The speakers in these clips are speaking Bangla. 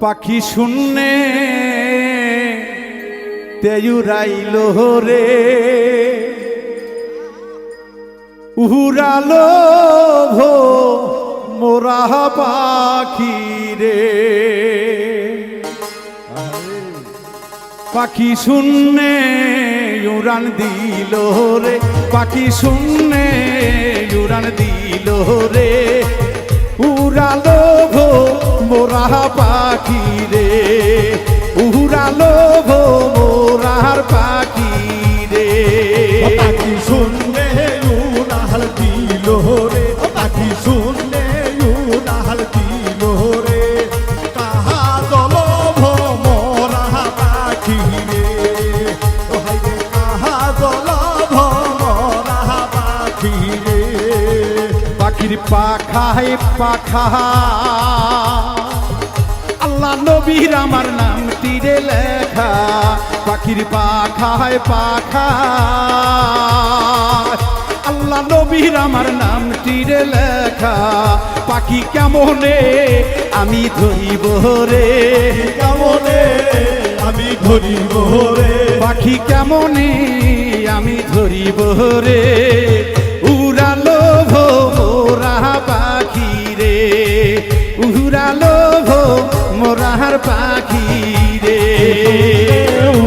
পাখি শূন্যে তেয়ুরাইল রে উড়ালো ভো মোরা পাখি রে পাখি শূন্যে উড়ান দিল রে পাখি শূন্যে উড়ান দিল রে উড়ালো ভো মোরা পাখি রে উড়ালো ভো মোরার পাখি রে পাখি শূন্যে উড়াল দিল রে পাখি শূন্যে উড়াল দিল রে কাহা দল ভোমরা পাখি রে কাহা দল ভোমরা পাখি রে পাখির পাখায় পাখা আল্লাহ নবীর আমার নাম তীরে লেখা পাখির পাখায় পাখা আল্লাহ নবীর আমার নাম তীরে লেখা পাখি কেমনে আমি ধরিব রে কেমনে আমি ধরিব রে পাখি কেমনে আমি ধরিব রে উড়ালো ভো মোরা পাখি রে উড়ালো ভো মোরার পাখি রে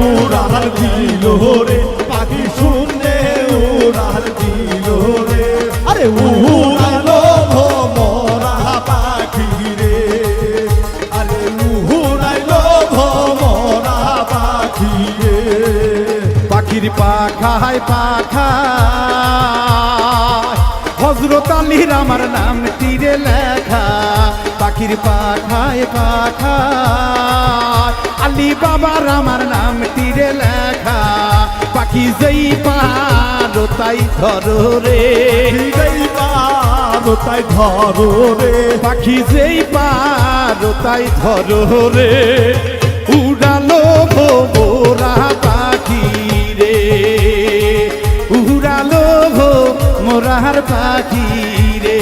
উড়াল দিল রে পাখি শূন্যে উড়াল দিল রে আরে উড়ালো ভোমরা পাখি রে আরে উড়াইলো ভোমরা পাখি রে পাখির পাখায় পাখা হযরত আলীর আমার নাম তীরে লেখা পাখির পাখায় পাখা আলী বাবার আমার নাম তীরে লেখা পাখি যেই পারো তাই ধরো রে তাই ধরো রে পাখি যেই পারো তাই ধরো রে উড়ালো ভো মোরা পাখি রে উড়ালো ভো মোরার পাখি রে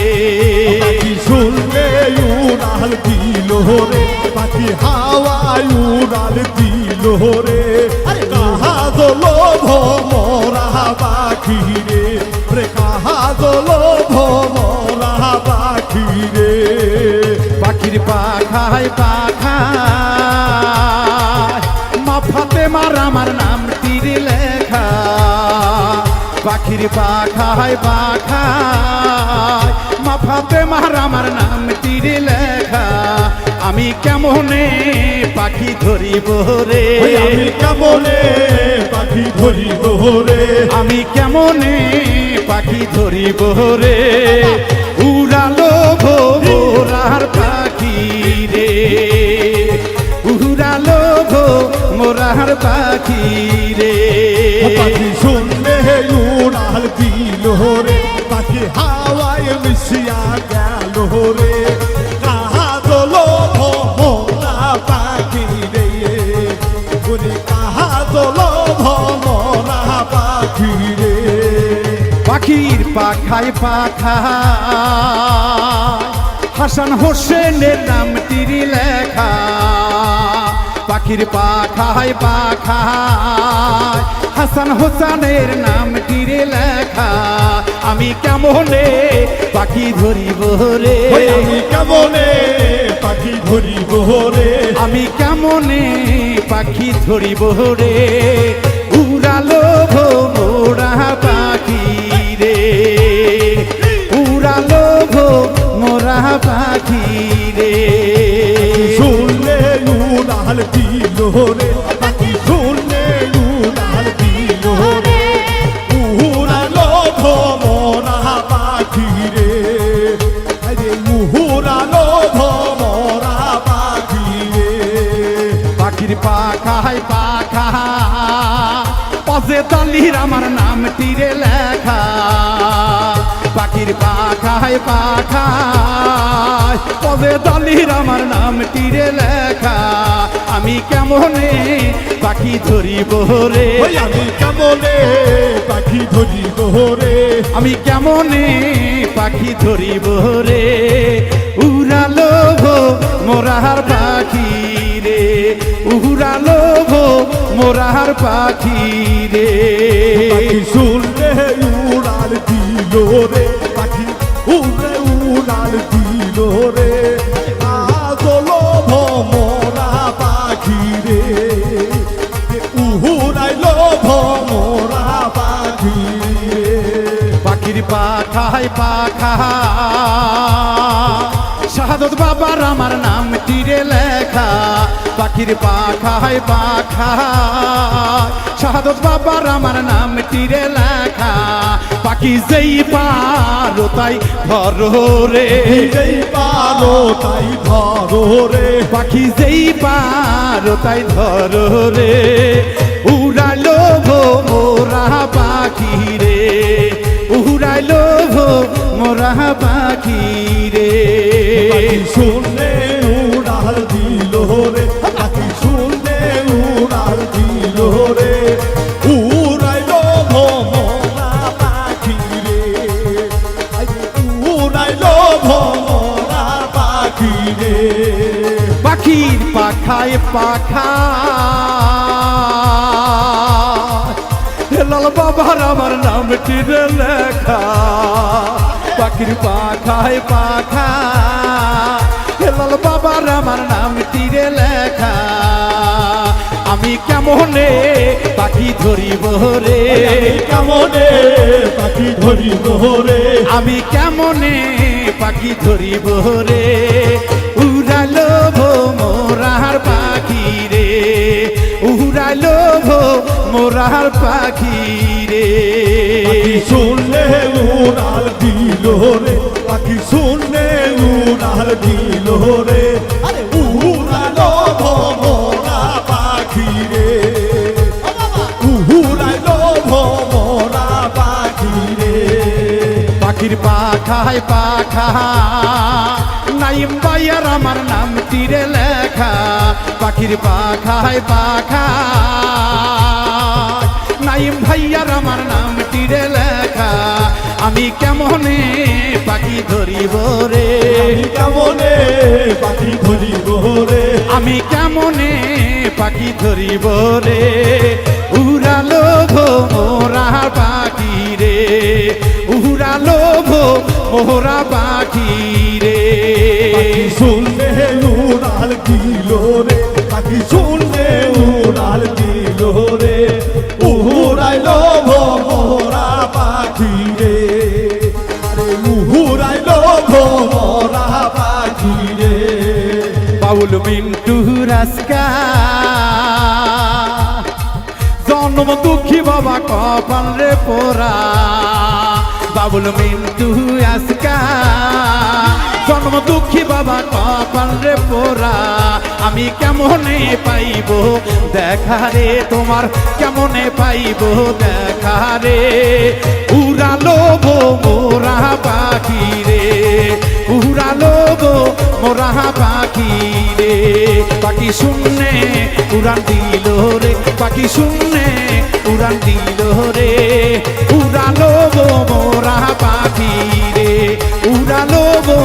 পাখি শুনলে উড়াল দিল রে পাখি হাওয়ায় উড়াল দিল রে কাহা দলো ভোমরা পাখি রে রে কাহা দলো ভোমরা পাখি রে পাখির পাখায় পাখা মা ফাতেমার আমার নাম তীরে লেখা পাখির পাখায় পাখায় মা ফাতেমার আমার নাম তীরে লেখা আমি কেমনে পাখি ধরিব রে আমি কেমনে পাখি ধরিব রে আমি কেমনে পাখি ধরিব রে উড়ালো ভো মোরার পাখি রে উড়ালো ভো মোরার পাখি রে পাখি শুনলে উড়াল দিল রে পাখি হাওয়ায় মিশিয়া গেল রে কাহা দলো ভোমরা পাখি রে ওরে কাহা দলো ভোমরা পাখি রে পাখির পাখায় পাখা হাসান হোসেনের নাম তীরে লেখা পাখির পাখায় পাখা হাসান হোসেনের নাম তীরে লেখা আমি কেমনে পাখি ধরিব রে আমি কেমনে পাখি ধরিব রে আমি কেমনে পাখি ধরিব রে উড়ালো ভো মোরা পাখি রে উড়ালো ভো মোরা পাখি রে শুনলে উড়াল দিল রে পাখি শুনলে উড়াল দিল রে উড়ালো ভোমরা পাখি রে আরে উড়ালো ভোমরা পাখি রে পাখির পাখায় পাখা পাশে তালির আমার নাম তীরে লেখা পাখির পাখায় পাখা পদে তালির আমার নাম তীরে লেখা আমি কেমনে পাখি ধরিব রে আমি কেমনে পাখি ধরিব রে আমি কেমনে পাখি ধরিব রে উড়ালো ভো মোরার পাখি পাখি রে পাখি শুনলে উড়াল দিল রে পাখি উড়ে উড়াল দিল রে আদলো ভমরা পাখি রে উড়াইলো ভমরা পাখি রে পাখির পাখায় পাখা শাহাদত বাবার আমার নাম তীরে লেখা পাখির পাখায় পাখা শাহাদত বাবার আমার নাম তীরে লেখা পাখি যেই পারো তাই ধরো রে যেই পালো তাই ধরো রে পাখি যেই পারো তাই ধরো রে উড়ালো গো মোরা পাখি রে উড়াইলো গো মোরা পাখি রে পাখি শুনলে উড়াল দিল রে পাখি শুনলে উড়াল দিল রে উড়াইলো ভমরা পাখি রে উড়াইলো ভমরা পাখি রে পাখির পাখায় পাখা লাল বাবার আমার নাম তীরে লেখা পাখির পাখায় পাখা লাল বাবার আমার নাম তীরে লেখা আমি কেমনে পাখি ধরিব রে কেমনে পাখি ধরিব রে আমি কেমনে পাখি ধরিব রে উড়ালো ভো মোরার পাখি রে উড়ালো ভো মোরার পাখি রে পাখি শুনলে উড়াল দিল রে পাখি শুনলে উড়াল দিল রে আরে উড়ালো ভমরা পাখি রে উড়ালো ভমরা পাখি রে পাখির পাখায় পাখা নাইম ভাইয়ার আমার নাম তীরে লেখা পাখির পাখায় পাখা নাইম ভাইয়ার আমার নাম তীরে লেখা আমি কেমনে পাখি ধরিব রে কেমনে পাখি ধরিব রে আমি কেমনে পাখি ধরিব রে উড়ালো ভো মোরা পাখি রে উড়ালো ভো মোরা পাখি রে পাখি শুনলে উড়াল দিল রে পাখি শুনলে উড়াল দিল রে উড়াইলো ভমরা পাখি রে আরে উড়াইলো ভমরা পাখি রে বাউল মিন্টু রাস্কা জন্ম দুঃখী বাবা কপাল রে পোরা বাবুল মিন্টু আজকা জন্ম দুঃখী বাবা কপাল রে পোরা আমি কেমনে পাইব দেখা রে তোমার কেমনে পাইব দেখা রে উড়ালো গো মোরা পাখি রে উড়ালো গো মোরা পাখি রে পাখি শূন্যে উড়ান দিল রে পাখি শূন্যে উড়ান দিল রে উড়ালো গো মোরা পাখি রে উড়ালো গো